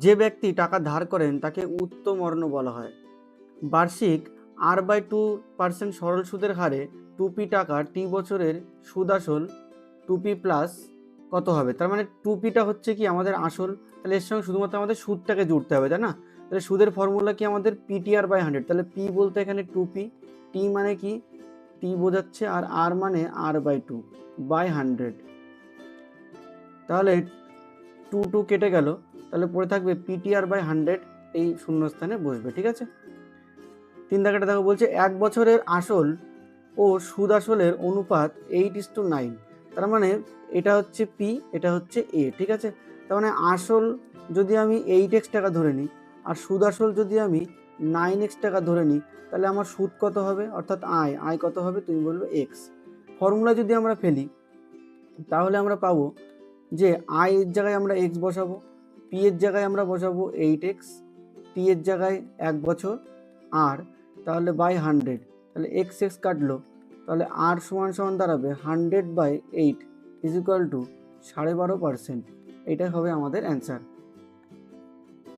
যে ব্যক্তি টাকা ধার করেন তাকে উত্তমর্ণ বলা হয়। বার্ষিক R/2% সরল সুদের হারে 2p টাকা টি বছরের সুদ আসল 2p প্লাস কত হবে? তার মানে 2pটা হচ্ছে কি আমাদের আসল, তাহলে এর সঙ্গে শুধুমাত্র আমাদের সুদটাকে জুড়তে হবে, তাই না? তাহলে সুদের ফর্মুলা কি আমাদের PTR/100, তাহলে p বলতে এখানে 2p, t মানে কি t বোঝাচ্ছে, আর r মানে R/2/100। তাহলে 2 কেটে গেল, তাহলে পড়ে থাকবে PTR/100, এই শূন্যস্থানে বসবে। ঠিক আছে, 3 দাগেটা দেখো, বলছে 1 বছরের আসল ও সুদ আসলের অনুপাত 8:9। তার মানে এটা হচ্ছে p, এটা হচ্ছে a। ঠিক আছে, তার মানে আসল যদি আমি 8x টাকা ধরে নিই আর সুদ আসল যদি আমি 9x টাকা ধরে নিই, তাহলে আমার সুদ কত হবে, অর্থাৎ আয় কত হবে, তুমি বলবে x। ফর্মুলা যদি আমরা ফেলি তাহলে আমরা পাবো যে আই এর জায়গায় আমরা x বসাবো, p এর জায়গায় আমরা বসাবো 8x, t এর জায়গায় 1 বছর, আর তাহলে বাই 100, তাহলে x কাটলো, তাহলে r সমান সমান দাঁড়াবে 100/8 ইজ ইকুয়াল টু 12.5%। এটাই হবে আমাদের অ্যান্সার।